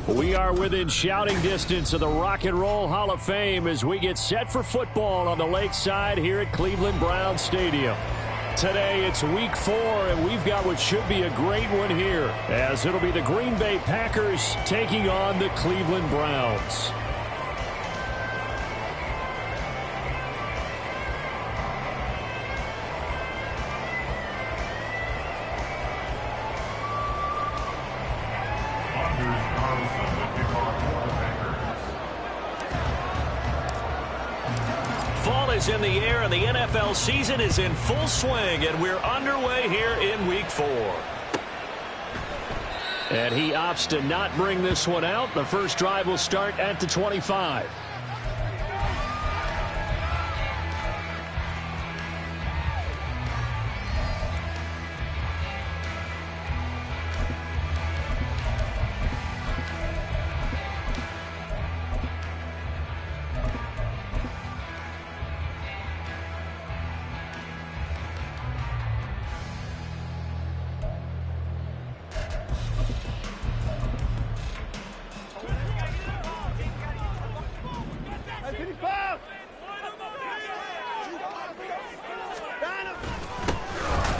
We are within shouting distance of the Rock and Roll Hall of Fame as we get set for football on the lakeside here at Cleveland Browns Stadium. Today it's week 4, and we've got what should be a great one here, as it'll be the Green Bay Packers taking on the Cleveland Browns. Fall is in the air, and the NFL season is in full swing, and we're underway here in week 4. And he opts to not bring this one out. The first drive will start at the 25.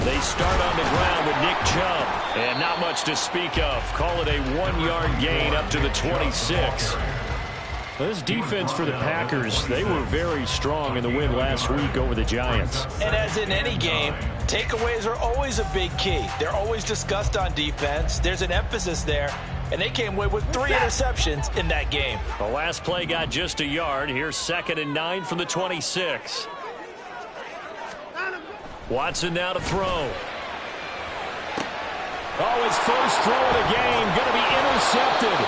They start on the ground with Nick Chubb, and not much to speak of. Call it a 1-yard gain up to the 26. This defense for the Packers, they were very strong in the win last week over the Giants. And as in any game, takeaways are always a big key. They're always discussed on defense. There's an emphasis there, and they came away with 3 interceptions in that game. The last play got just a yard. Here's 2nd and 9 from the 26. Watson now to throw. Oh, his first throw of the game going to be intercepted.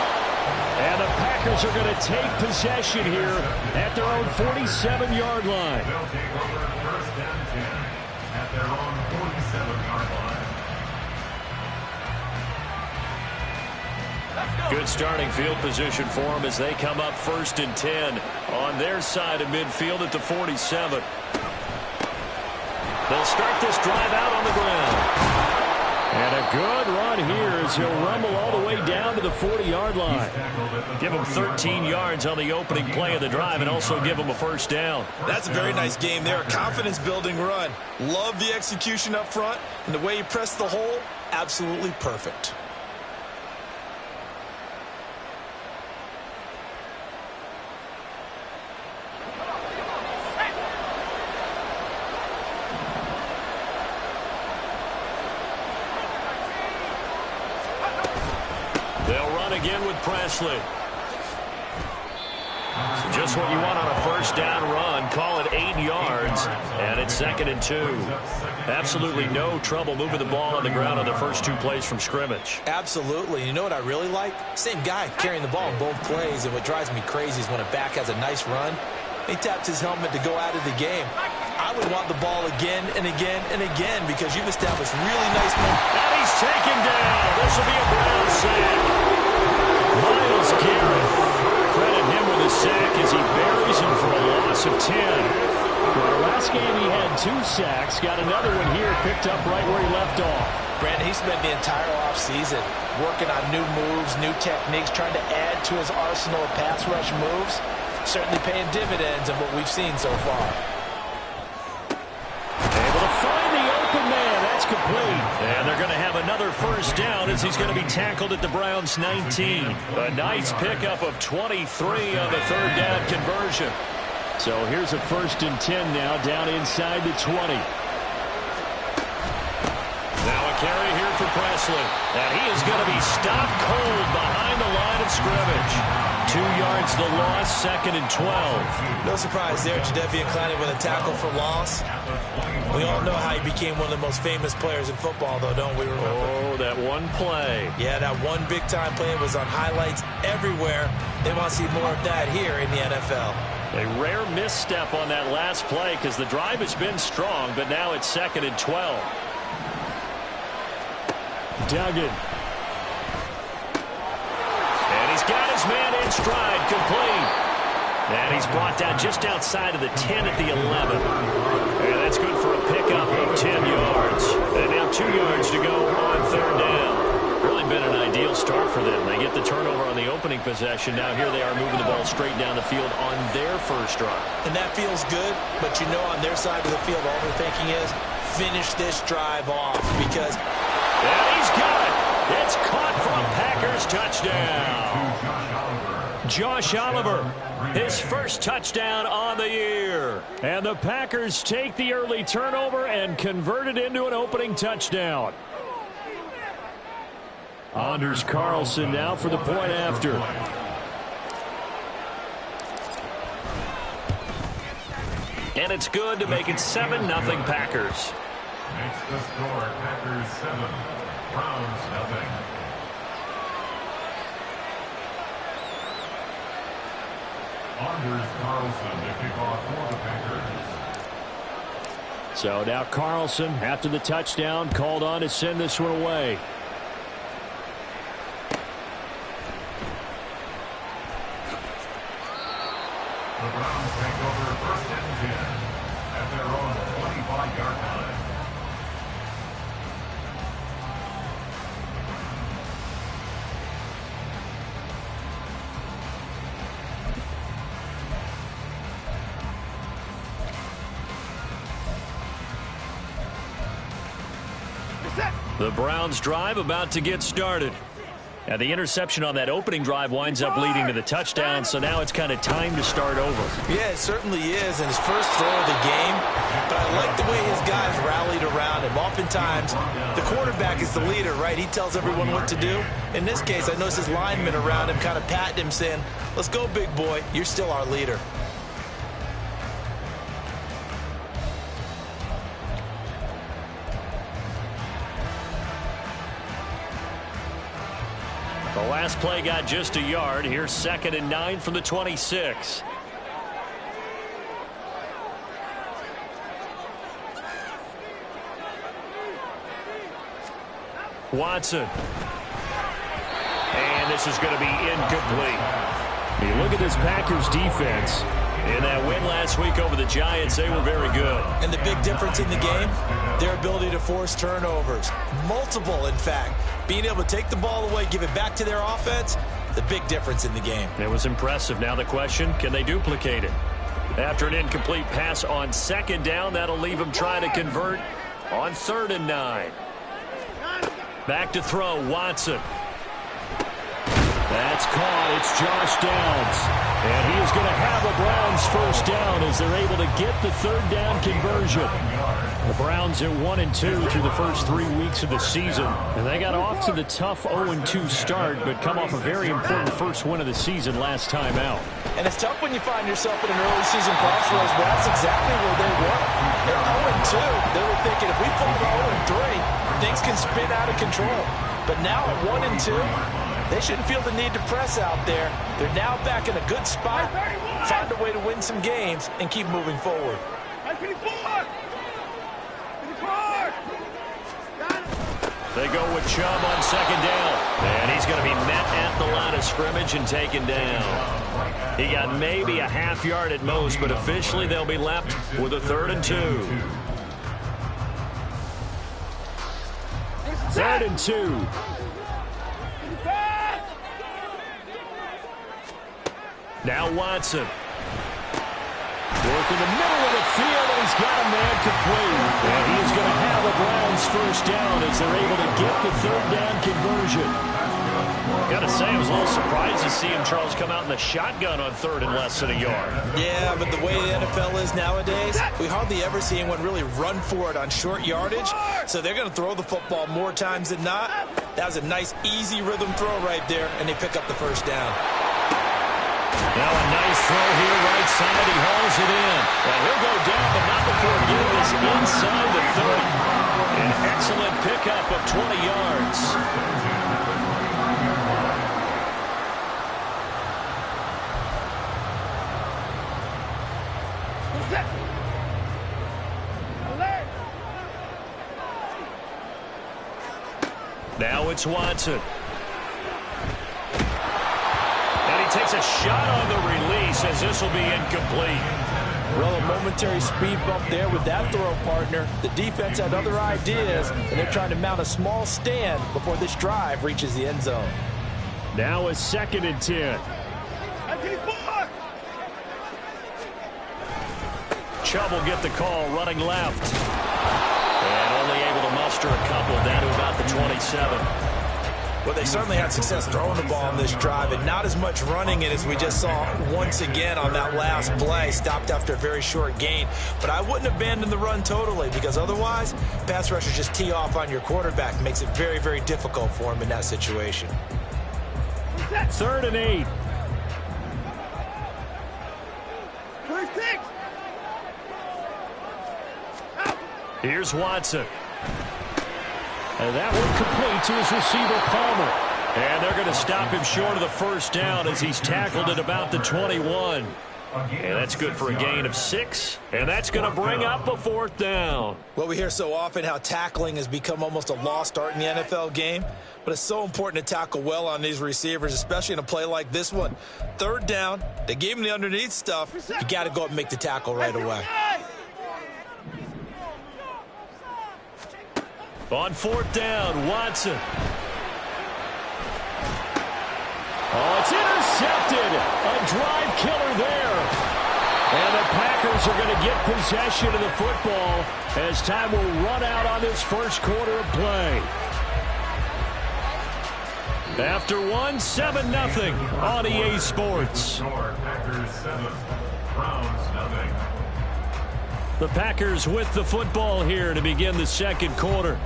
And the Packers are going to take possession here at their own 47-yard line. They'll take over 1st and 10 at their own 47-yard line. Good starting field position for them as they come up 1st and 10 on their side of midfield at the 47. They'll start this drive out on the ground. And a good run here as he'll rumble all the way down to the 40-yard line. Give him 13 yards on the opening play of the drive and also give him a first down. That's a very nice game there. A confidence-building run. Love the execution up front, and the way he pressed the hole, absolutely perfect. They'll run again with Presley. Just what you want on a first down run. Call it 8 yards, and it's 2nd and 2. Absolutely no trouble moving the ball on the ground on the first 2 plays from scrimmage. Absolutely. You know what I really like? Same guy carrying the ball both plays, and what drives me crazy is when a back has a nice run, he taps his helmet to go out of the game. I would want the ball again and again and again because you've established really nice momentum. And he's taken down. This will be a Brown sack. Myles Garrett, credit him with a sack as he buries him for a loss of 10. Well, last game he had 2 sacks. Got another one here, picked up right where he left off. Brandon, he spent the entire offseason working on new moves, new techniques, trying to add to his arsenal of pass rush moves. Certainly paying dividends in what we've seen so far. Able to find the open man. That's complete. And they're going to have another first down as he's going to be tackled at the Browns' 19. A nice pickup of 23 on the 3rd down conversion. So here's a 1st and 10 now down inside the 20. Now a carry here for Presley. And he is going to be stopped cold behind the line of scrimmage. 2 yards the loss, 2nd and 12. No surprise there, Jadeveon Clowney with a tackle for loss. We all know how he became one of the most famous players in football, though, don't we remember? Oh, that one play. Yeah, that one big-time play was on highlights everywhere. They want to see more of that here in the NFL. A rare misstep on that last play because the drive has been strong, but now it's 2nd and 12. Duggan. And he's got his man in stride, complete. And he's brought down just outside of the 10 at the 11. And that's good for a pickup of 10 yards. And now 2 yards to go on 3rd down. Really been an ideal start for them. They get the turnover on the opening possession. Now here they are moving the ball straight down the field on their first drive. And that feels good, but you know on their side of the field all they're thinking is finish this drive off because... And he's got it. It's caught for a Packers touchdown. Josh Oliver, his first touchdown on the year. And the Packers take the early turnover and convert it into an opening touchdown. Anders Carlson now for the point after. And it's good to make it 7-0 Packers. Makes the score Packers 7, Browns 0. Anders Carlson to kick off for the Packers. So now Carlson, after the touchdown, called on to send this one away. The Browns take over 1st and 10 at their own 25-yard line. The Browns drive about to get started. Now the interception on that opening drive winds up leading to the touchdown, so now it's kind of time to start over. Yeah, it certainly is, and his first throw of the game. But I like the way his guys rallied around him. Oftentimes, the quarterback is the leader, right? He tells everyone what to do. In this case, I noticed his linemen around him kind of patting him, saying, let's go, big boy. You're still our leader. The last play got just a yard. Here's 2nd and 9 from the 26. Watson. And this is going to be incomplete. You look at this Packers defense. In that win last week over the Giants, they were very good. And the big difference in the game, their ability to force turnovers. Multiple, in fact. Being able to take the ball away, give it back to their offense, the big difference in the game. It was impressive. Now the question, can they duplicate it? After an incomplete pass on 2nd down, that'll leave them trying to convert on 3rd and 9. Back to throw, Watson. That's caught. It's Josh Downs. And he is going to have a Browns first down as they're able to get the 3rd down conversion. The Browns at 1-2 through the first 3 weeks of the season. And they got off to the tough 0-2 start, but come off a very important first win of the season last time out. And it's tough when you find yourself in an early season crossroads, but that's exactly where they were. At 0-2, they were thinking if we fall to 0-3, things can spin out of control. But now at 1-2, they shouldn't feel the need to press out there. They're now back in a good spot, find a way to win some games, and keep moving forward. They go with Chubb on 2nd down. And he's going to be met at the line of scrimmage and taken down. He got maybe a half yard at most, but officially they'll be left with a 3rd and 2. 3rd and 2. Now Watson. Work in the middle of the field, and he's got a man complete. And he is going to have a Browns first down as they're able to get the 3rd down conversion. Got to say, I was a little surprised to see him, Charles, come out in the shotgun on 3rd and less than a yard. Yeah, but the way the NFL is nowadays, we hardly ever see anyone really run for it on short yardage. So they're going to throw the football more times than not. That was a nice, easy rhythm throw right there, and they pick up the first down. Now a nice throw here, right side. He hauls it in. Well, he'll go down, but not before getting this inside the 30. An excellent pickup of 20 yards. Now it's Watson. And he takes a shot on the release as this will be incomplete. Well, a momentary speed bump there with that throw, partner. The defense had other ideas, and they're trying to mount a small stand before this drive reaches the end zone. Now a 2nd and 10. Chubb will get the call, running left. And only able to muster a couple down to about the 27. Well, they certainly had success throwing the ball on this drive, and not as much running it as we just saw once again on that last play. Stopped after a very short gain. But I wouldn't abandon the run totally, because otherwise, pass rushers just tee off on your quarterback. It makes it very, very difficult for him in that situation. 3rd and 8. Here's Watson. And that one complete to his receiver, Palmer. And they're going to stop him short of the first down as he's tackled at about the 21. And that's good for a gain of 6. And that's going to bring up a 4th down. Well, we hear so often how tackling has become almost a lost art in the NFL game. But it's so important to tackle well on these receivers, especially in a play like this one. 3rd down, they gave him the underneath stuff. You got to go up and make the tackle right away. On 4th down, Watson. Oh, it's intercepted. A drive killer there. And the Packers are going to get possession of the football as time will run out on this first quarter of play. After 1, 7-0 on EA Sports. Packers 7, Browns 0. The Packers with the football here to begin the second quarter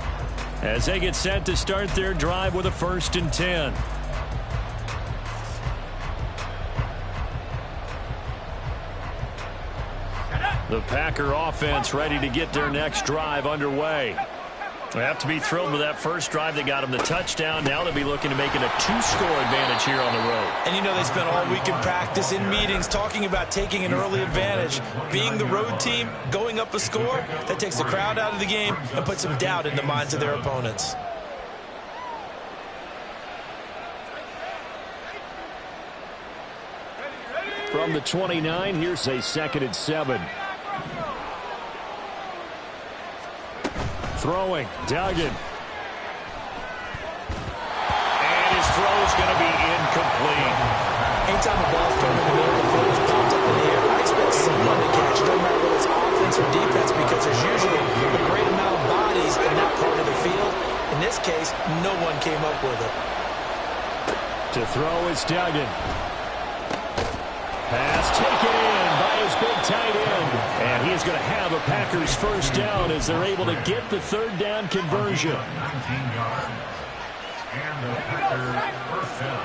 as they get set to start their drive with a 1st and 10. The Packer offense ready to get their next drive underway. They have to be thrilled with that first drive that got them the touchdown. Now they'll be looking to make it a 2-score advantage here on the road. And you know they spent all week in practice, in meetings, talking about taking an early advantage. Being the road team, going up a score, that takes the crowd out of the game and puts some doubt in the minds of their opponents. From the 29, here's a 2nd and 7. Throwing, Duggan. And his throw is going to be incomplete. Anytime the ball's thrown in the middle of the field is popped up in the air, I expect someone to catch, no matter whether it's offense or defense, because there's usually a great amount of bodies in that part of the field. In this case, no one came up with it. To throw is Duggan. Pass taken in by his big tight end. And he is going to have a Packers first down as they're able to get the 3rd down conversion. 19 yards. And the Packers first down.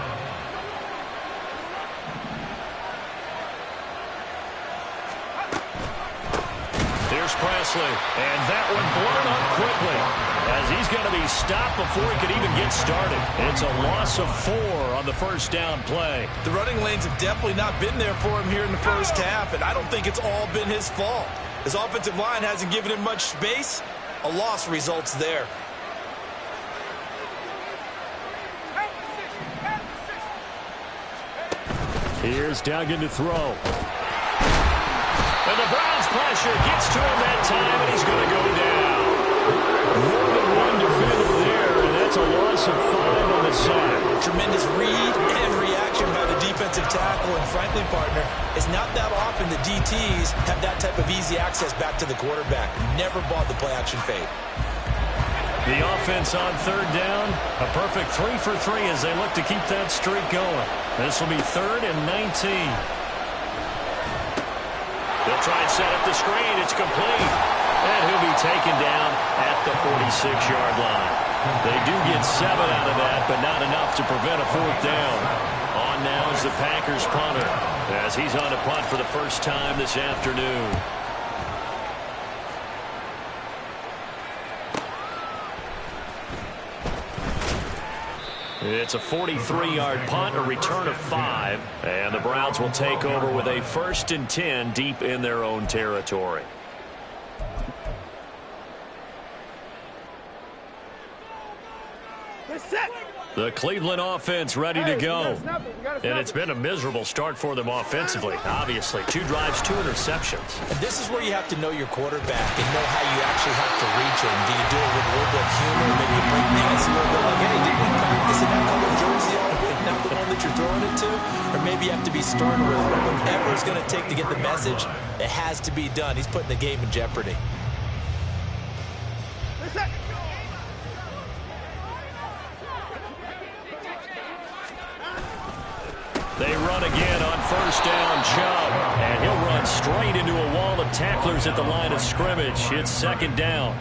Here's Presley. And that one blown up quickly as he's going to be stopped before he could even get started. It's a loss of 4 on the first down play. The running lanes have definitely not been there for him here in the first half, and I don't think it's all been his fault. His offensive line hasn't given him much space. A loss results there. Here's Duggan to throw. And the Browns pressure gets to him that time, and he's going to go down. More than one defender there, and that's a loss of 5 on the side. Tremendous read and reaction by the defensive tackle, and frankly, partner, it's not that often the DTs have that type of easy access back to the quarterback. Never bought the play-action fade. The offense on 3rd down, a perfect 3 for 3 as they look to keep that streak going. This will be 3rd and 19. They'll try and set up the screen. It's complete. And he'll be taken down at the 46-yard line. They do get 7 out of that, but not enough to prevent a 4th down. On now is the Packers punter as he's on to punt for the first time this afternoon. It's a 43-yard punt, a return of 5, and the Browns will take over with a 1st and 10 deep in their own territory. Set. The Cleveland offense ready to go. And it's been a miserable start for them offensively, obviously. 2 drives, 2 interceptions. And this is where you have to know your quarterback and know how you actually have to reach him. Do you do it with a little bit of humor? Maybe you bring the ice a little bit like, hey, didn't we practice in that color jersey all week? Not the one that you're throwing it to? Or maybe you have to be stern with him. Whatever it's going to take to get the message, it has to be done. He's putting the game in jeopardy. They run again on first down, Chubb. And he'll run straight into a wall of tacklers at the line of scrimmage. It's second down.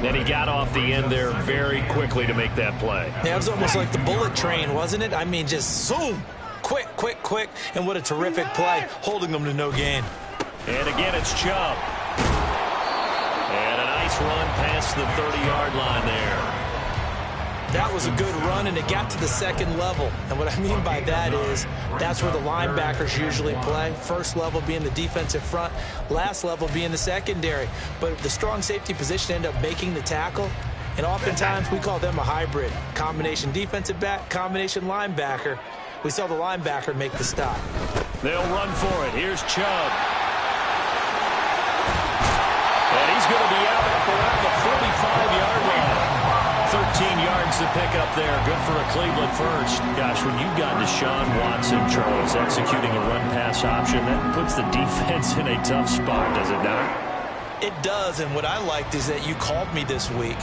And he got off the end there very quickly to make that play. Yeah, it was almost like the bullet train, wasn't it? I mean, just zoom. Quick, quick, quick. And what a terrific play, holding them to no gain. And again, it's Chubb. And a nice run past the 30-yard line there. That was a good run, and it got to the second level. And what I mean by that is that's where the linebackers usually play. First level being the defensive front, last level being the secondary. But the strong safety position ended up making the tackle, and oftentimes we call them a hybrid. Combination defensive back, combination linebacker. We saw the linebacker make the stop. They'll run for it. Here's Chubb. And he's going to be out up around the 45-yard line. 13 yards to pick up there. Good for a Cleveland first. Gosh, when you've got Deshaun Watson, Charles, executing a run-pass option, that puts the defense in a tough spot, does it not? It does, and what I liked is that you called me this week,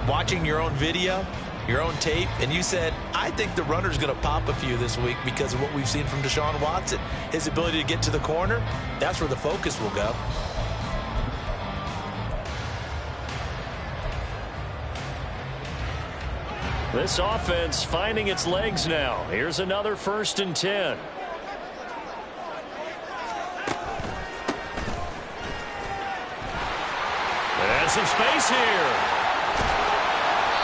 watching your own video, your own tape, and you said, I think the runner's going to pop a few this week because of what we've seen from Deshaun Watson. His ability to get to the corner, that's where the focus will go. This offense finding its legs now. Here's another 1st and 10. There's some space here.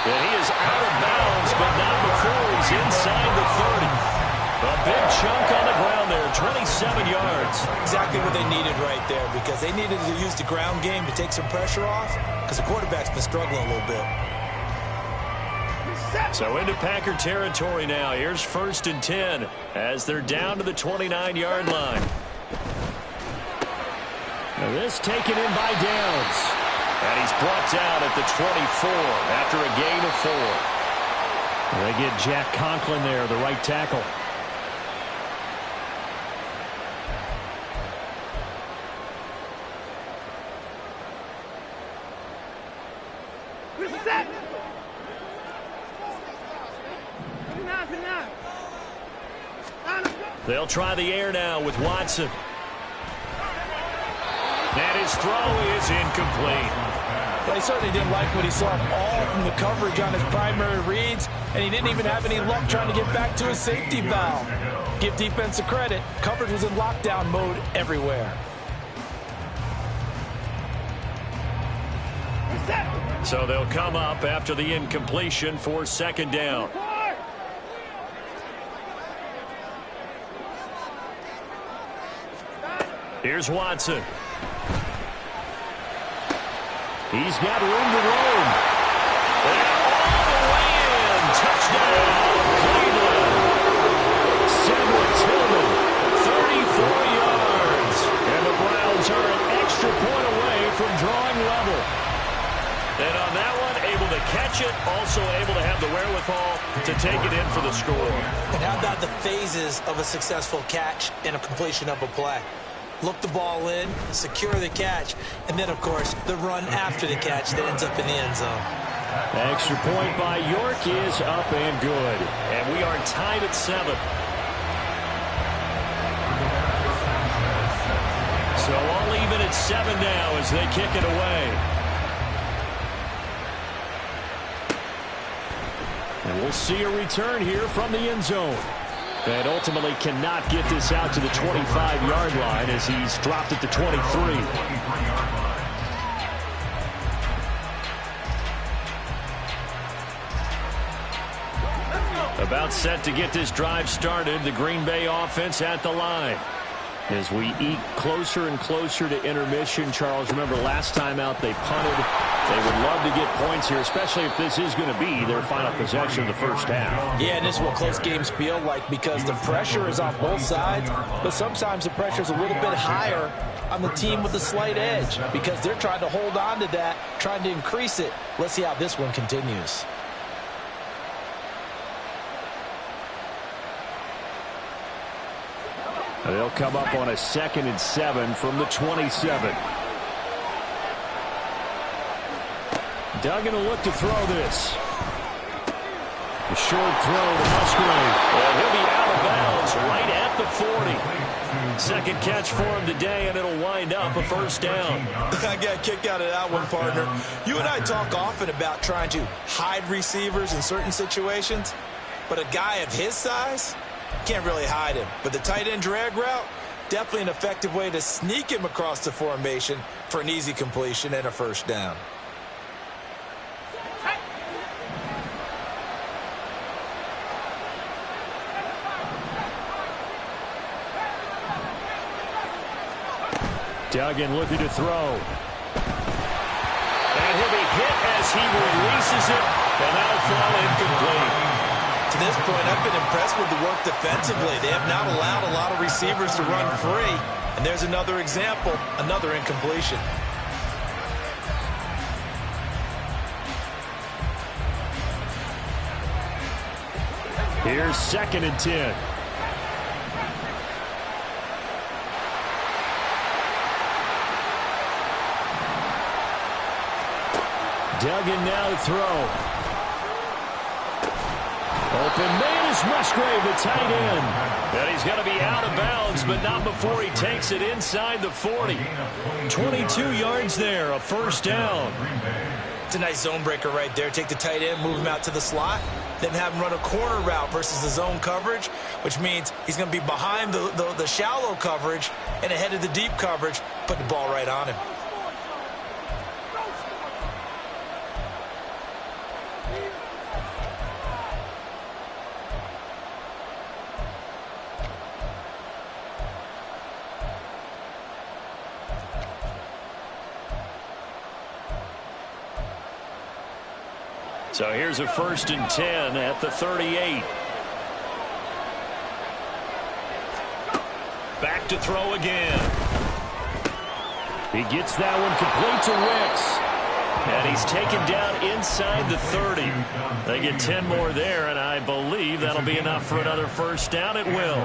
And he is out of bounds, but not before he's inside the 30. A big chunk on the ground there, 27 yards. Exactly what they needed right there, because they needed to use the ground game to take some pressure off, because the quarterback's been struggling a little bit. So into Packer territory now. Here's 1st and 10 as they're down to the 29-yard line. Now this taken in by Downs. And he's brought down at the 24 after a gain of 4. They get Jack Conklin there, the right tackle. They'll try the air now with Watson. And his throw is incomplete. Well, he certainly didn't like what he saw all from the coverage on his primary reads, and he didn't even have any luck trying to get back to his safety valve. Give defense a credit. Coverage was in lockdown mode everywhere. So they'll come up after the incompletion for 2nd down. Here's Watson. He's got room to roam. And all the way in. Touchdown, Cleveland. Cedric Tillman, 34 yards. And the Browns are an extra point away from drawing level. And on that one, able to catch it, also able to have the wherewithal to take it in for the score. And how about the phases of a successful catch and a completion of a play? Look the ball in, secure the catch, and then, of course, the run after the catch that ends up in the end zone. Extra point by York is up and good. And we are tied at 7. So all even at 7 now as they kick it away. And we'll see a return here from the end zone. And ultimately cannot get this out to the 25-yard line as he's dropped at the 23. About set to get this drive started. The Green Bay offense at the line. As we eke closer and closer to intermission, Charles, remember last time out they punted. They would love to get points here, especially if this is going to be their final possession of the first half. Yeah, and this is what close games feel like because the pressure is off both sides, but sometimes the pressure is a little bit higher on the team with a slight edge because they're trying to hold on to that, trying to increase it. Let's see how this one continues. They'll come up on a 2nd and 7 from the 27. Duggan will look to throw this. A short throw to Musgrave. And he'll be out of bounds right at the 40. Second catch for him today, and it'll wind up a first down. I got a kick out of that one, partner. You and I talk often about trying to hide receivers in certain situations, but a guy of his size can't really hide him. But the tight end drag route, definitely an effective way to sneak him across the formation for an easy completion and a first down. Duggan looking to throw. And he'll be hit as he releases it, and that'll fall incomplete. To this point, I've been impressed with the work defensively. They have not allowed a lot of receivers to run free. And there's another example, another incompletion. Here's 2nd and 10. Duggan now to throw. Open man is Musgrave, the tight end. And he's going to be out of bounds, but not before he takes it inside the 40. 22 yards there, a first down. It's a nice zone breaker right there. Take the tight end, move him out to the slot, then have him run a corner route versus the zone coverage, which means he's going to be behind the shallow coverage and ahead of the deep coverage, put the ball right on him. So here's a 1st and 10 at the 38. Back to throw again. He gets that one complete to Wicks. And he's taken down inside the 30. They get 10 more there, and I believe that'll be enough for another first down. It will.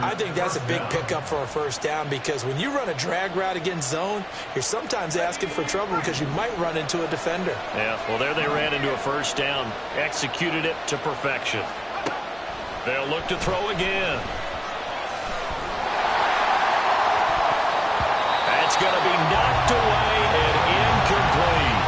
I think that's a big pickup for a first down because when you run a drag route against zone, you're sometimes asking for trouble because you might run into a defender. Yeah, well, there they ran into a first down. Executed it to perfection. They'll look to throw again. That's going to be knocked away and incomplete.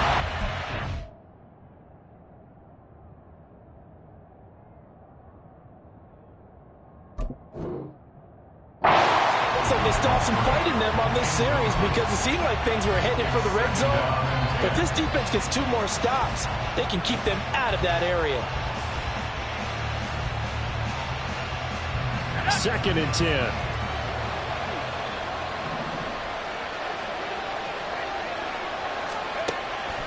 Looks like they stopped some fight in them on this series because it seemed like things were headed for the red zone. But if this defense gets 2 more stops, they can keep them out of that area. 2nd and 10.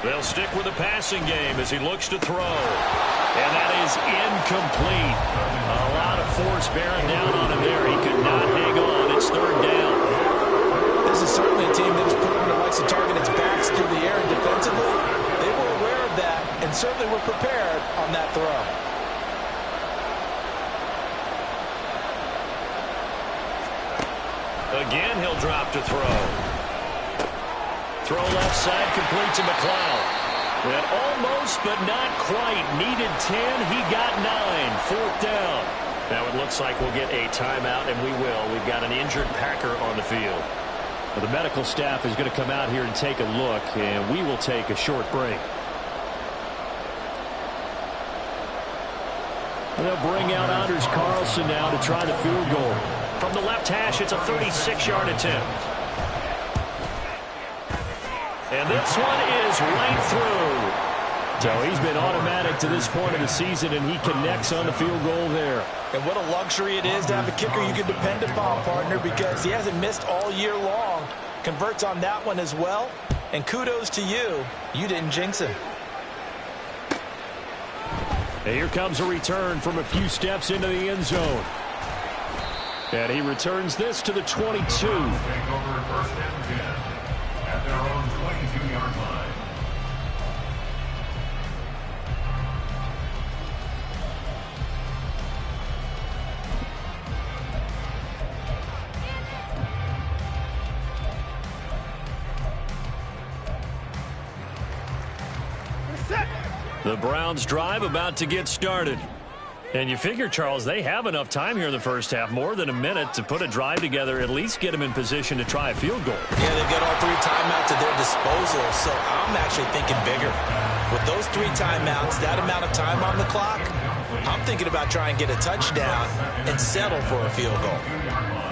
They'll stick with the passing game as he looks to throw. And that is incomplete. A lot of force bearing down on him there. He could not hang on. It's 3rd down. This is certainly a team that has proven it likes to target its backs through the air and defensively. They were aware of that and certainly were prepared on that throw. Again, he'll drop to throw. Throw left side, complete to McLeod. And almost, but not quite. Needed 10. He got 9. 4th down. Now it looks like we'll get a timeout, and we will. We've got an injured Packer on the field. Well, the medical staff is going to come out here and take a look, and we will take a short break. And they'll bring out Anders Carlson now to try the field goal. From the left hash, it's a 36-yard attempt. And this one is right through. So he's been automatic to this point of the season, and he connects on the field goal there. And what a luxury it is to have a kicker you can depend upon, partner, because he hasn't missed all year long. Converts on that one as well. And kudos to you. You didn't jinx him. And here comes a return from a few steps into the end zone. And he returns this to the 22. Take over 1st and 10 at their own 22-yard line. The Browns drive about to get started. And you figure, Charles, they have enough time here in the first half, more than a minute, to put a drive together, at least get them in position to try a field goal. Yeah, they've got all 3 timeouts at their disposal, so I'm actually thinking bigger. With those 3 timeouts, that amount of time on the clock, I'm thinking about trying to get a touchdown and settle for a field goal.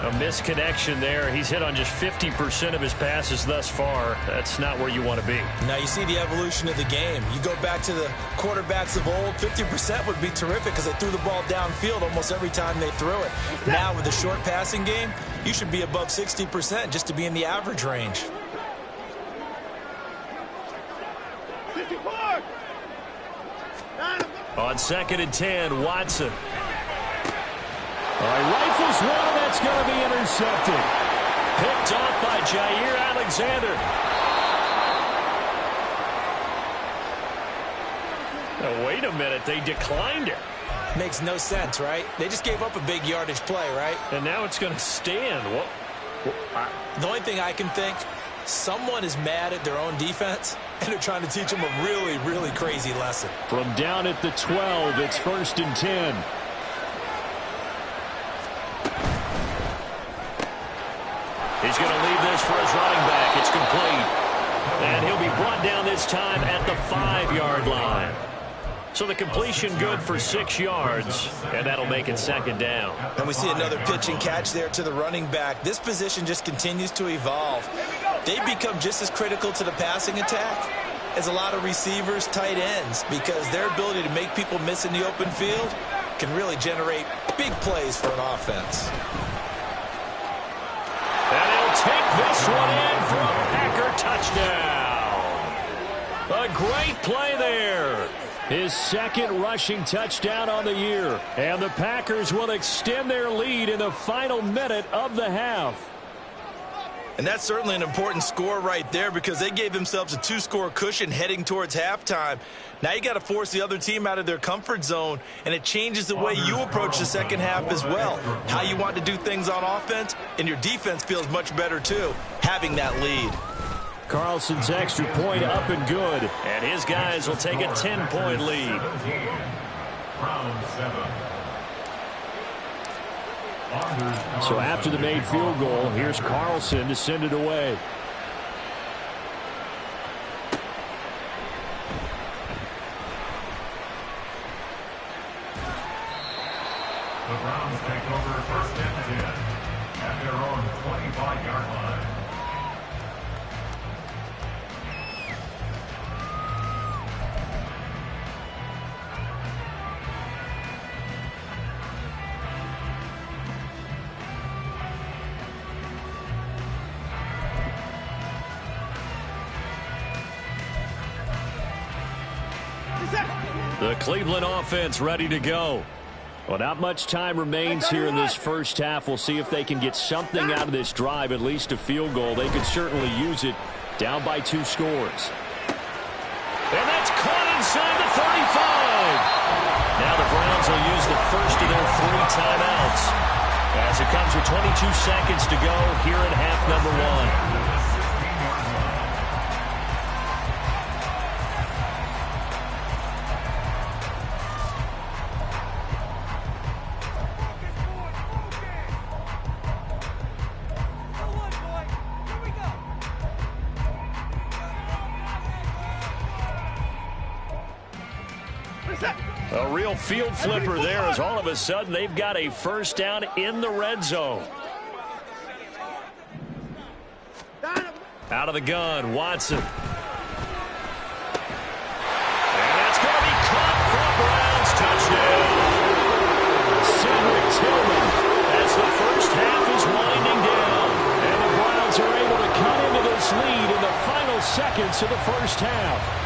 A misconnection there. He's hit on just 50% of his passes thus far. That's not where you want to be. Now you see the evolution of the game. You go back to the quarterbacks of old, 50% would be terrific because they threw the ball downfield almost every time they threw it. Now with the short passing game, you should be above 60% just to be in the average range. On 2nd and 10, Watson. All right, rifles one, that's going to be intercepted. Picked off by Jair Alexander. Now, wait a minute, they declined it. Makes no sense, right? They just gave up a big yardage play, right? And now it's going to stand. The only thing I can think, someone is mad at their own defense, and they're trying to teach them a really, really crazy lesson. From down at the 12, it's 1st and 10. He's going to leave this for his running back. It's complete. And he'll be brought down this time at the 5-yard line. So the completion good for 6 yards, and that'll make it 2nd down. And we see another pitch and catch there to the running back. This position just continues to evolve. They become just as critical to the passing attack as a lot of receivers, tight ends, because their ability to make people miss in the open field can really generate big plays for an offense. And he'll take this one in for a Packer touchdown. A great play there. His 2nd rushing touchdown on the year. And the Packers will extend their lead in the final minute of the half. And that's certainly an important score right there because they gave themselves a 2-score cushion heading towards halftime. Now you got to force the other team out of their comfort zone, and it changes the way you approach the second half as well. How you want to do things on offense, and your defense feels much better too, having that lead. Carlson's extra point up and good, and his guys will take a 10-point lead. Round 7. So after the made field goal, here's Carlson to send it away. The Browns take over 1st and 10 at their own 25-yard line. The Cleveland offense ready to go. Well, not much time remains here in this first half. We'll see if they can get something out of this drive, at least a field goal. They could certainly use it, down by 2 scores. And that's caught inside the 35. Now the Browns will use the first of their 3 timeouts as it comes with 22 seconds to go here in half number 1. A real field flipper there as all of a sudden they've got a first down in the red zone. Out of the gun, Watson. And Chiefs lead in the final seconds of the first half.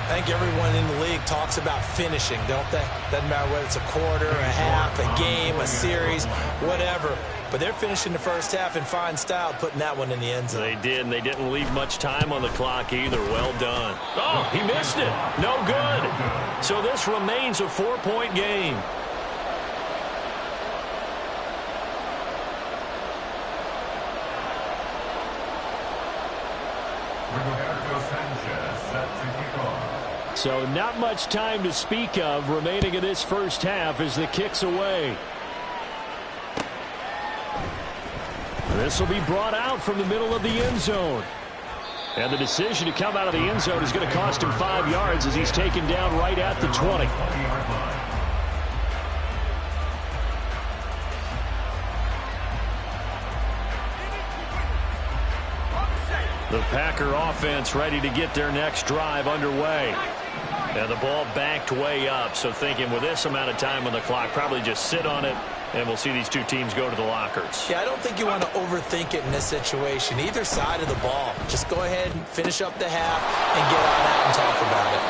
I think everyone in the league talks about finishing, don't they? Doesn't matter whether it's a quarter, a half, a game, a series, whatever. But they're finishing the first half in fine style, putting that one in the end zone. They did, and they didn't leave much time on the clock either. Well done. Oh, he missed it. No good. So this remains a 4-point game. So not much time to speak of remaining in this first half as the kick's away. This will be brought out from the middle of the end zone. And the decision to come out of the end zone is going to cost him 5 yards as he's taken down right at the 20. The Packer offense ready to get their next drive underway. And the ball backed way up, so thinking with this amount of time on the clock, probably just sit on it, and we'll see these two teams go to the lockers. Yeah, I don't think you want to overthink it in this situation. Either side of the ball. Just go ahead and finish up the half and get on out and talk about it.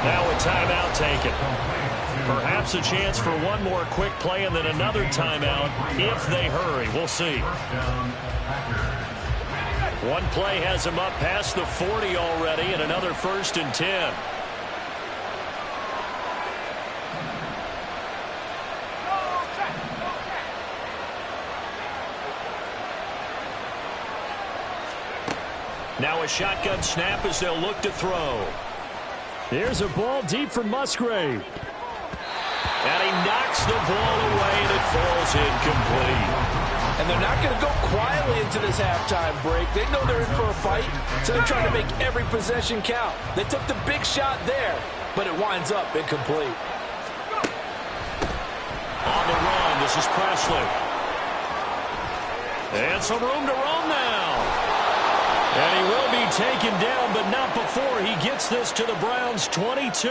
Now a timeout taken. Perhaps a chance for one more quick play and then another timeout if they hurry. We'll see. One play has him up past the 40 already, and another 1st and 10. Now a shotgun snap as they'll look to throw. Here's a ball deep for Musgrave. And he knocks the ball away, and it falls incomplete. And they're not going to go quietly into this halftime break. They know they're in for a fight, so they're trying to make every possession count. They took the big shot there, but it winds up incomplete. On the run, this is Presley. And some room to roam now. And he will be taken down, but not before he gets this to the Browns' 22.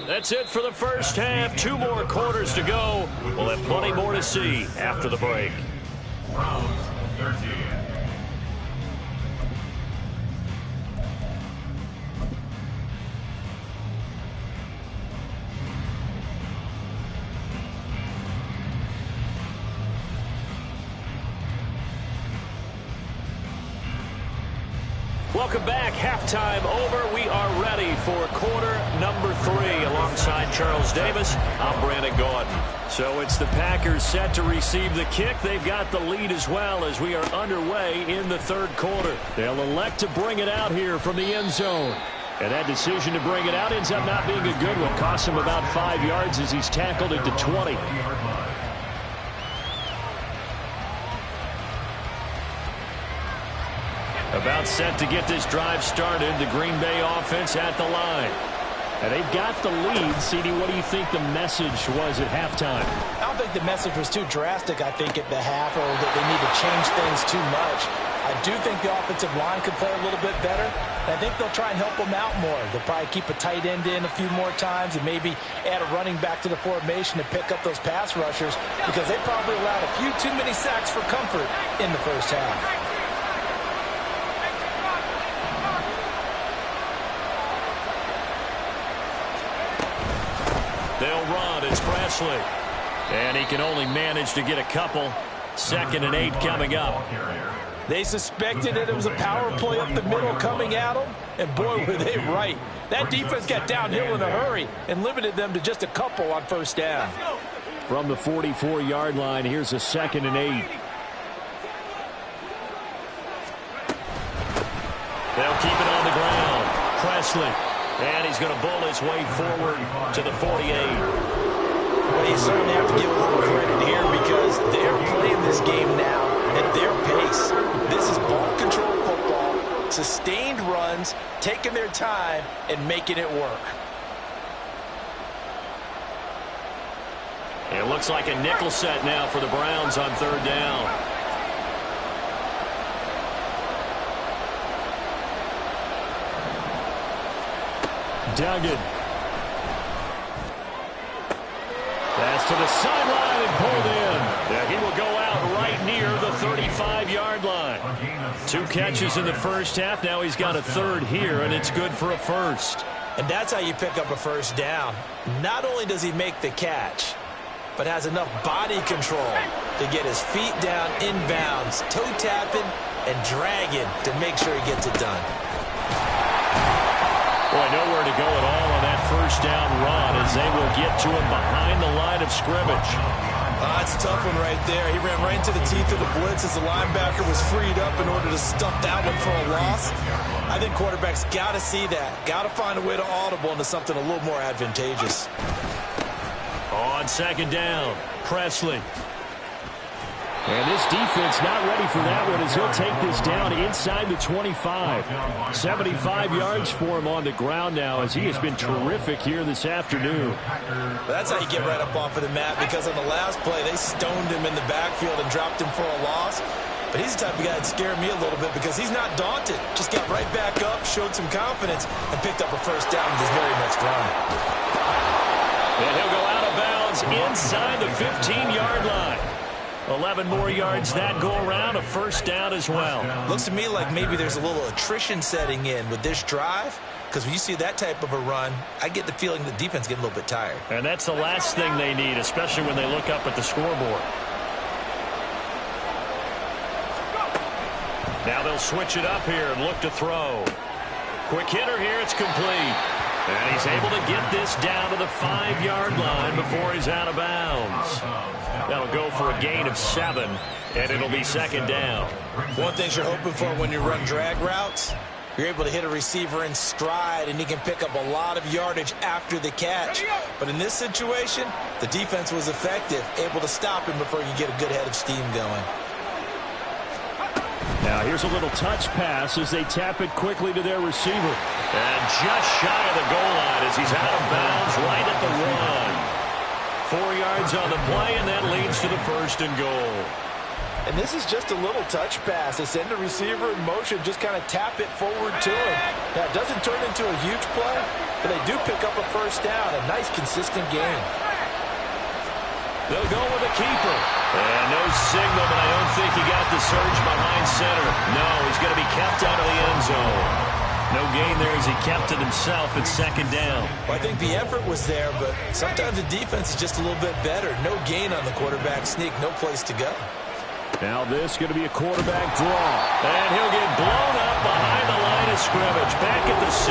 That's it for the first half. 2 more quarters to go. We'll have plenty more to see after the break. Round 13. Welcome back. Halftime over. We are ready for quarter number 3. Alongside Charles Davis, I'm Brandon Gordon. So it's the Packers set to receive the kick. They've got the lead as well as we are underway in the 3rd quarter. They'll elect to bring it out here from the end zone. And that decision to bring it out ends up not being a good one. Costs him about 5 yards as he's tackled at the 20. About set to get this drive started. The Green Bay offense at the line. And they've got the lead. CD, what do you think the message was at halftime? I don't think the message was too drastic, I think, at the half, or that they need to change things too much. I do think the offensive line could play a little bit better. And I think they'll try and help them out more. They'll probably keep a tight end in a few more times and maybe add a running back to the formation to pick up those pass rushers, because they probably allowed a few too many sacks for comfort in the first half. They'll run. It's Presley. And he can only manage to get a couple. 2nd and 8 coming up. They suspected that it was a power play up the middle coming at them, and boy, were they right. That defense got downhill in a hurry and limited them to just a couple on first down. From the 44-yard line, here's a 2nd and 8. They'll keep it on the ground. Presley. And he's going to bull his way forward to the 48. Well, you certainly have to give a little credit here, because they're playing this game now at their pace. This is ball control football, sustained runs, taking their time, and making it work. It looks like a nickel set now for the Browns on 3rd down. Duggan. pass to the sideline and pulled in. Yeah, he will go out right near the 35-yard line. 2 catches in the first half. Now he's got a third here, and it's good for a first. And that's how you pick up a first down. Not only does he make the catch, but has enough body control to get his feet down inbounds, toe tapping and dragging to make sure he gets it done. Boy, nowhere to go at all on that first down run as they will get to him behind the line of scrimmage. That's a tough one right there. He ran right into the teeth of the blitz as the linebacker was freed up in order to stuff that one for a loss. I think quarterbacks got to see that. Got to find a way to audible into something a little more advantageous. On second down, Presley. And this defense not ready for that one as he'll take this down inside the 25. 75 yards for him on the ground now as he has been terrific here this afternoon. That's how you get right up off of the mat, because on the last play they stoned him in the backfield and dropped him for a loss. But he's the type of guy that scared me a little bit because he's not daunted. Just got right back up, showed some confidence, and picked up a first down with his very next run. And he'll go out of bounds inside the 15-yard line. 11 more yards that go around, a first down as well. Looks to me like maybe there's a little attrition setting in with this drive, because when you see that type of a run, I get the feeling the defense getting a little bit tired. And that's the last thing they need, especially when they look up at the scoreboard. Now they'll switch it up here and look to throw. Quick hitter here, it's complete. And he's able to get this down to the 5-yard line before he's out of bounds. That'll go for a gain of 7, and it'll be second down. One thing you're hoping for when you run drag routes, you're able to hit a receiver in stride, and he can pick up a lot of yardage after the catch. But in this situation, the defense was effective, able to stop him before you get a good head of steam going. Now here's a little touch pass as they tap it quickly to their receiver. And just shy of the goal line as he's out of bounds right at the 1. 4 yards on the play, and that leads to the first and goal. And this is just a little touch pass. They send the receiver in motion, just kind of tap it forward to him. Now, it doesn't turn into a huge play, but they do pick up a first down, a nice, consistent gain. They'll go with a keeper. And no signal, but I don't think he got the surge behind center. No, he's going to be kept out of the end zone. No gain there as he kept it himself at second down. Well, I think the effort was there, but sometimes the defense is just a little bit better. No gain on the quarterback sneak, no place to go. Now this is going to be a quarterback draw. And he'll get blown up behind the line of scrimmage. Back at the 6.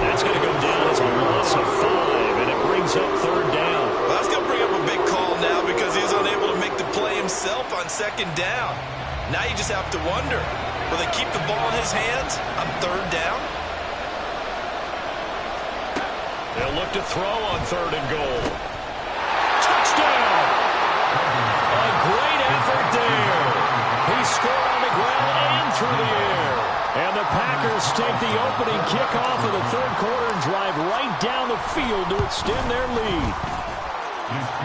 That's going to go down as a loss of 5, and it brings up third down. Well, that's going to bring up a big call now because he was unable to make the play himself on second down. Now you just have to wonder, will they keep the ball in his hands on third down? They'll look to throw on third and goal. Touchdown! A great effort there. He scored on the ground and through the air. And the Packers take the opening kickoff of the third quarter and drive right down the field to extend their lead.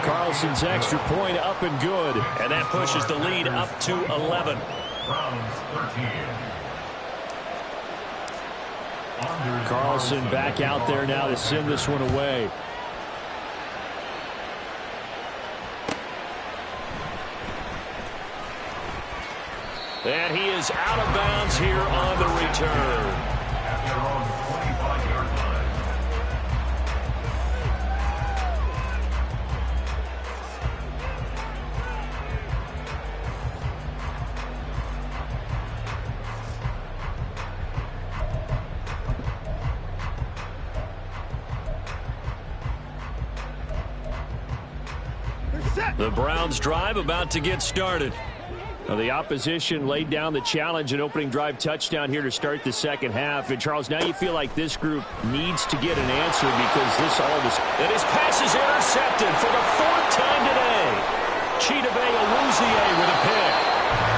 Carlson's extra point up and good, and that pushes the lead up to 11. Carlson back out there now to send this one away. And he is out of bounds here on the return. At their own 25-yard line. The Browns drive about to get started. Now the opposition laid down the challenge, an opening drive touchdown here to start the second half. And Charles, now you feel like this group needs to get an answer because this all of this. And his pass is intercepted for the 4th time today. Chidobe Awuzie with a pick.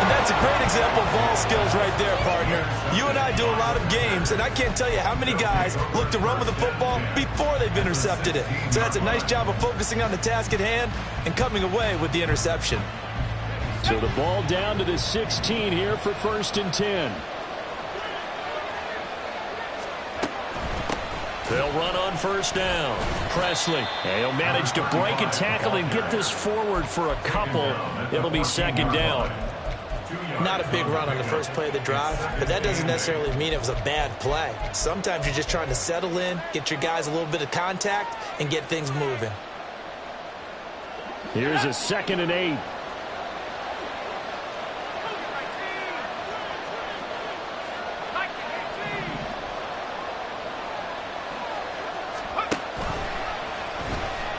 And that's a great example of ball skills right there, partner. You and I do a lot of games, and I can't tell you how many guys look to run with the football before they've intercepted it. So that's a nice job of focusing on the task at hand and coming away with the interception. So the ball down to the 16 here for 1st and 10. They'll run on first down. Presley. And he'll manage to break a tackle and get this forward for a couple. It'll be second down. Not a big run on the first play of the drive, but that doesn't necessarily mean it was a bad play. Sometimes you're just trying to settle in, get your guys a little bit of contact, and get things moving. Here's a 2nd and 8.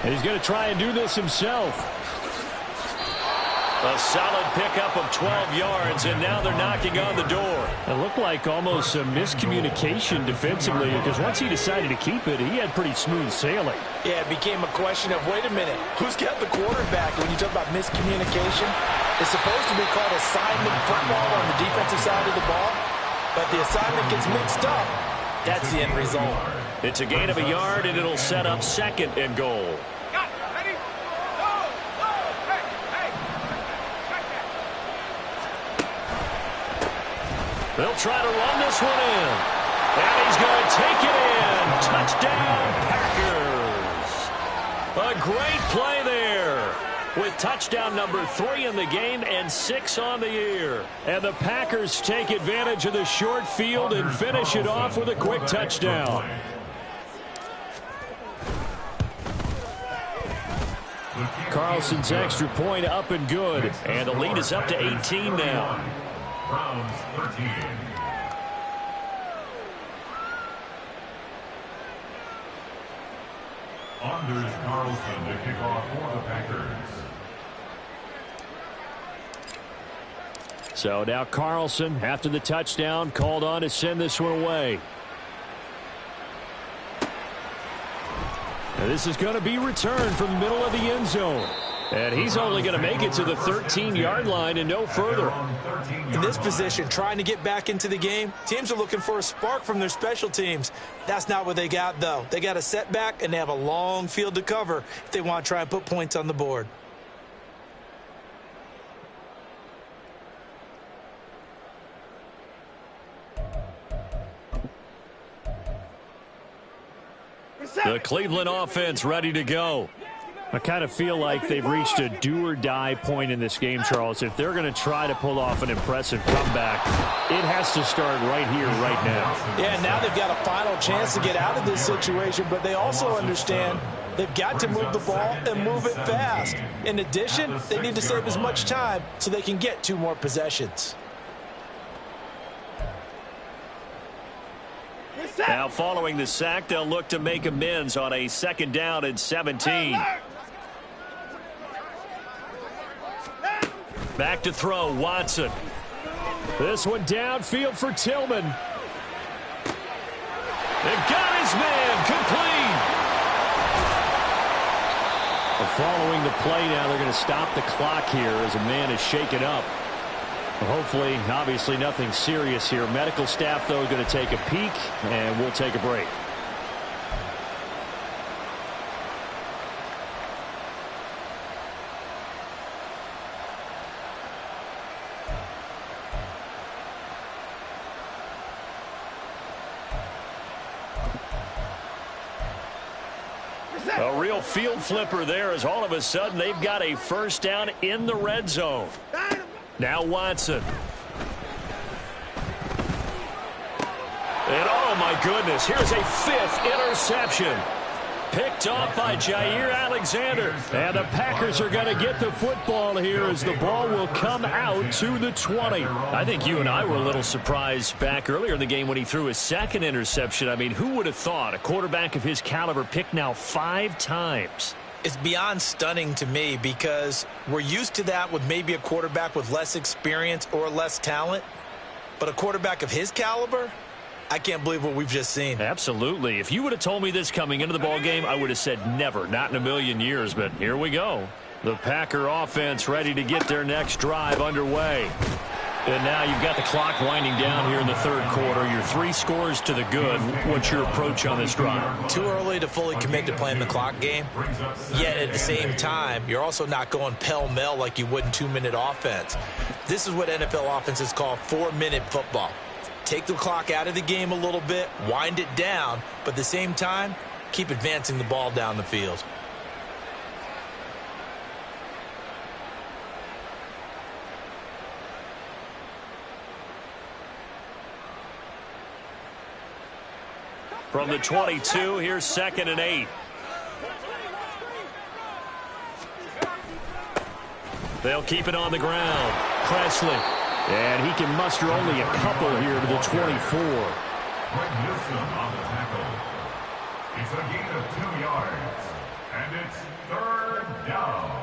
And he's going to try and do this himself. A solid pickup of 12 yards, and now they're knocking on the door. It looked like almost a miscommunication defensively, because once he decided to keep it, he had pretty smooth sailing. Yeah, it became a question of, wait a minute, who's got the quarterback? When you talk about miscommunication, it's supposed to be called assignment football on the defensive side of the ball, but the assignment gets mixed up. That's the end result. It's a gain of a yard, and it'll set up 2nd and goal. They'll try to run this one in. And he's going to take it in. Touchdown, Packers. A great play there. With touchdown number 3 in the game and 6 on the year. And the Packers take advantage of the short field and finish it off with a quick touchdown. Carlson's extra point up and good. And the lead is up to 18 now. Browns 13. Anders Carlson to kick off for the Packers. So now Carlson, after the touchdown, called on to send this one away. And this is going to be returned from the middle of the end zone. And he's only going to make it to the 13-yard line and no further. In this position, trying to get back into the game, teams are looking for a spark from their special teams. That's not what they got, though. They got a setback, and they have a long field to cover if they want to try and put points on the board. The Cleveland offense ready to go. I kind of feel like they've reached a do-or-die point in this game, Charles. If they're going to try to pull off an impressive comeback, it has to start right here, right now. Yeah, now they've got a final chance to get out of this situation, but they also understand they've got to move the ball and move it fast. In addition, they need to save as much time so they can get 2 more possessions. Now following the sack, they'll look to make amends on a 2nd down and 17. Back to throw, Watson. This one downfield for Tillman. They got his man, complete. Following the play now, they're going to stop the clock here as a man is shaken up. Hopefully, obviously nothing serious here. Medical staff, though, going to take a peek, and we'll take a break. A real field flipper there as all of a sudden they've got a first down in the red zone. Now Watson. And oh my goodness, here's a 5th interception. Picked off by Jair Alexander. And the Packers are going to get the football here as the ball will come out to the 20. I think you and I were a little surprised back earlier in the game when he threw his 2nd interception. I mean, who would have thought a quarterback of his caliber picked now 5 times? It's beyond stunning to me because we're used to that with maybe a quarterback with less experience or less talent. But a quarterback of his caliber, I can't believe what we've just seen. Absolutely. If you would have told me this coming into the ball game, I would have said never, not in a million years. But here we go. The Packer offense ready to get their next drive underway. And now you've got the clock winding down here in the 3rd quarter. You're 3 scores to the good. What's your approach on this drive? Too early to fully commit to playing the clock game. Yet at the same time, you're also not going pell-mell like you would in 2-minute offense. This is what NFL offenses call 4-minute football. Take the clock out of the game a little bit, wind it down, but at the same time, keep advancing the ball down the field. From the 22, here's 2nd and 8. They'll keep it on the ground. Presley. And he can muster only a couple here to the 24. On the tackle. It's a gain of 2 yards. And it's 3rd down.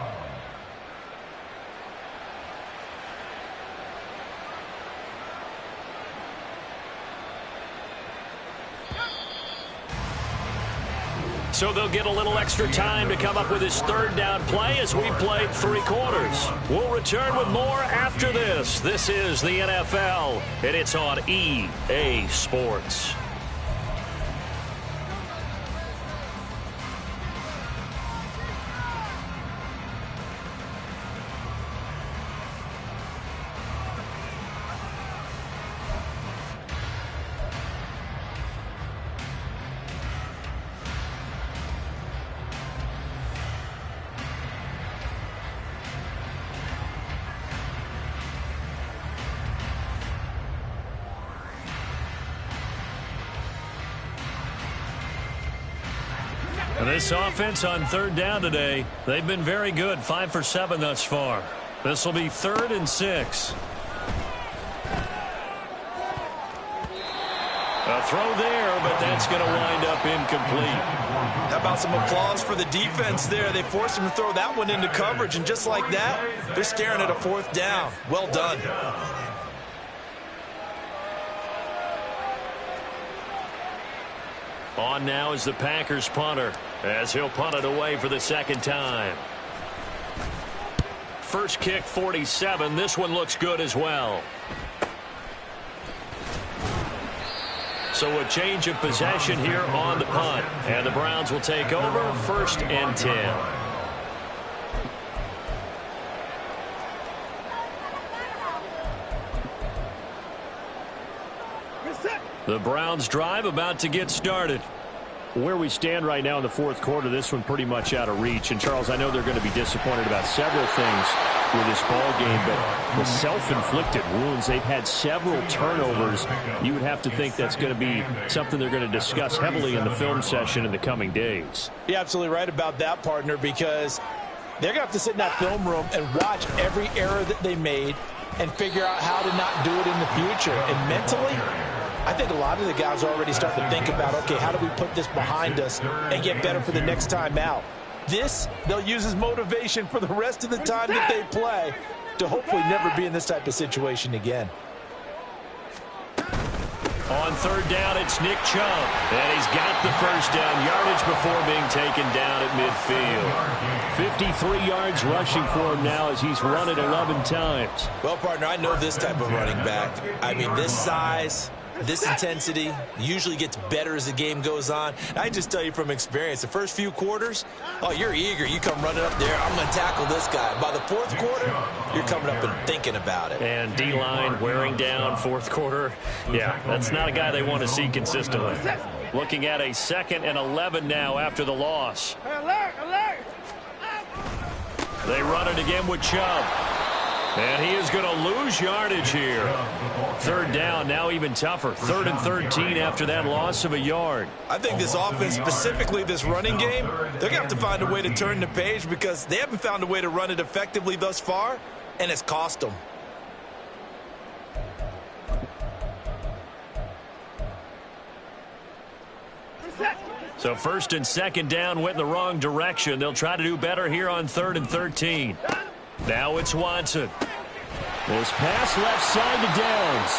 So they'll get a little extra time to come up with his 3rd down play as we played 3 quarters. We'll return with more after this. This is the NFL, and it's on EA Sports. This offense on 3rd down today, they've been very good, 5 for 7 thus far. This will be 3rd and 6. A throw there, but that's going to wind up incomplete. How about some applause for the defense there? They forced him to throw that one into coverage, and just like that, they're staring at a 4th down. Well done. On now is the Packers punter, as he'll punt it away for the 2nd time. First kick, 47. This one looks good as well. So a change of possession here on the punt. And the Browns will take over 1st and 10. The Browns drive about to get started. Where we stand right now in the 4th quarter, this one pretty much out of reach. And, Charles, I know they're going to be disappointed about several things with this ball game, but the self-inflicted wounds, they've had several turnovers. You would have to think that's going to be something they're going to discuss heavily in the film session in the coming days. You're absolutely right about that, partner, because they're going to have to sit in that film room and watch every error that they made and figure out how to not do it in the future. And mentally, I think a lot of the guys are already starting to think about, okay, how do we put this behind us and get better for the next time out? This, they'll use as motivation for the rest of the time that they play to hopefully never be in this type of situation again. On 3rd down, it's Nick Chubb. And he's got the 1st down yardage before being taken down at midfield. 53 yards rushing for him now as he's run it 11 times. Well, partner, I know this type of running back. I mean, this size, this intensity usually gets better as the game goes on. I just tell you from experience, the first few quarters, oh, you're eager. You come running up there, I'm going to tackle this guy. By the 4th quarter, you're coming up and thinking about it. And D-line wearing down 4th quarter. Yeah, that's not a guy they want to see consistently. Looking at a 2nd and 11 now after the loss. Alert, alert. They run it again with Chubb. And he is going to lose yardage here. 3rd down, now even tougher. 3rd and 13 after that loss of a yard. I think this offense, specifically this running game, they're going to have to find a way to turn the page because they haven't found a way to run it effectively thus far, and it's cost them. So 1st and 2nd down went in the wrong direction. They'll try to do better here on 3rd and 13. Now it's Watson. This pass left side to Downs.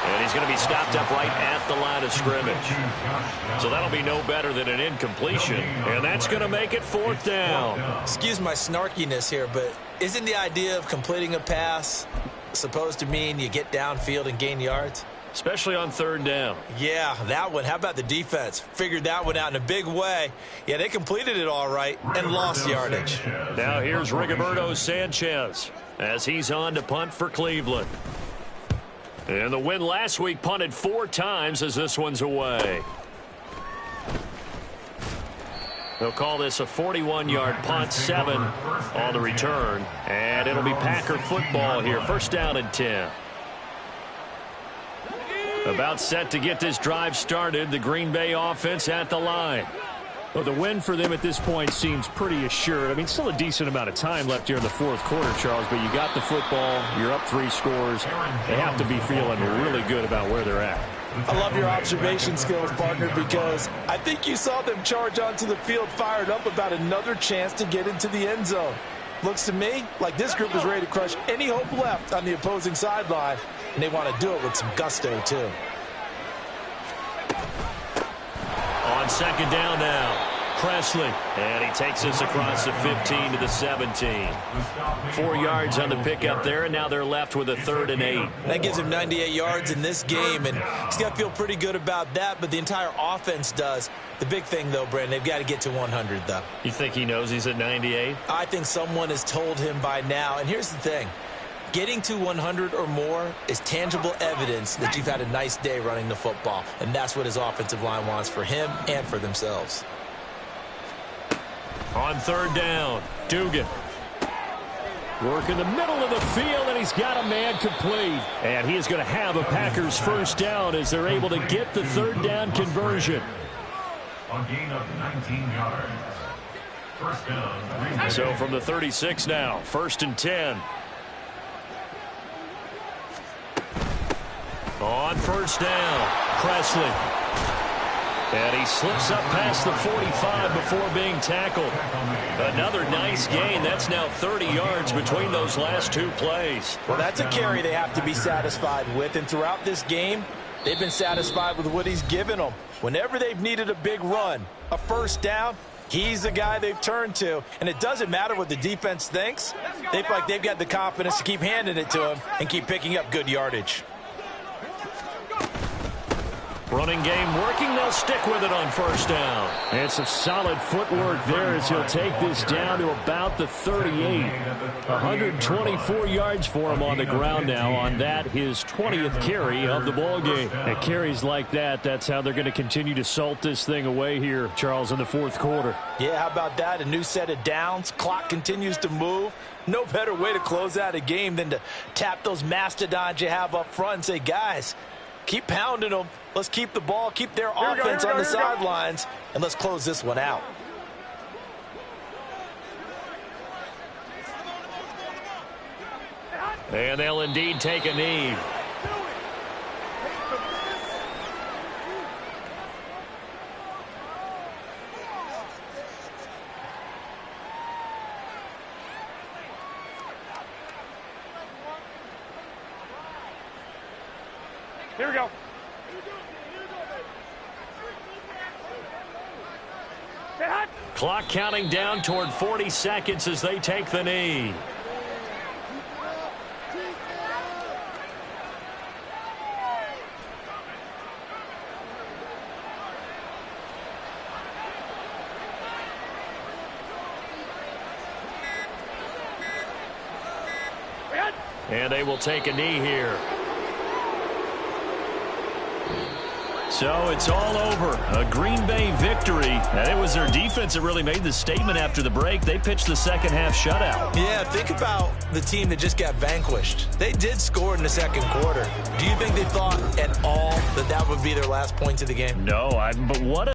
And he's going to be stopped up right at the line of scrimmage. So that'll be no better than an incompletion. And that's going to make it 4th down. Excuse my snarkiness here, but isn't the idea of completing a pass supposed to mean you get downfield and gain yards? Especially on 3rd down. Yeah, that one. How about the defense? Figured that one out in a big way. Yeah, they completed it all right and lost yardage. Now here's Rigoberto Sanchez as he's on to punt for Cleveland. And the win last week punted 4 times as this one's away. They'll call this a 41-yard punt, 7 on the return. And it'll be Packer football here. First down and 10. About set to get this drive started. The Green Bay offense at the line. Well, the win for them at this point seems pretty assured. I mean, still a decent amount of time left here in the fourth quarter, Charles, but you got the football. You're up 3 scores. They have to be feeling really good about where they're at. I love your observation skills, partner, because I think you saw them charge onto the field fired up about another chance to get into the end zone. Looks to me like this group is ready to crush any hope left on the opposing sideline, and they want to do it with some gusto, too. On second down now, Presley. And he takes us across the 15 to the 17. 4 yards on the pickup there, and now they're left with a 3rd and 8. That gives him 98 yards in this game, and he's got to feel pretty good about that, but the entire offense does. The big thing, though, Brandon, they've got to get to 100, though. You think he knows he's at 98? I think someone has told him by now, and here's the thing. Getting to 100 or more is tangible evidence that you've had a nice day running the football, and that's what his offensive line wants for him and for themselves. On 3rd down, Dugan. Work in the middle of the field, and he's got a man complete. And he is going to have a Packers first down as they're able to get the 3rd down conversion. A gain of 19 yards. First down. So from the 36 now, 1st and 10. On 1st down, Presley. And he slips up past the 45 before being tackled. Another nice gain. That's now 30 yards between those last 2 plays. Well, that's a carry they have to be satisfied with. And throughout this game, they've been satisfied with what he's given them. Whenever they've needed a big run, a first down, he's the guy they've turned to. And it doesn't matter what the defense thinks. They feel like they've got the confidence to keep handing it to him and keep picking up good yardage. Running game working. They'll stick with it on 1st down. And some solid footwork there as he'll take this down to about the 38. 124 yards for him on the ground now on that, his 20th carry of the ball game. And carries like that, that's how they're going to continue to salt this thing away here, Charles, in the 4th quarter. Yeah, how about that? A new set of downs. Clock continues to move. No better way to close out a game than to tap those mastodons you have up front and say, guys, keep pounding them. Let's keep the ball, keep their offense on the sidelines, and let's close this one out. And they'll indeed take a knee. Here we go. Clock counting down toward 40 seconds as they take the knee. And they will take a knee here. So it's all over. A Green Bay victory. And it was their defense that really made the statement after the break. They pitched the second half shutout. Yeah, think about the team that just got vanquished. They did score in the 2nd quarter. Do you think they thought at all that that would be their last points of the game? No, but what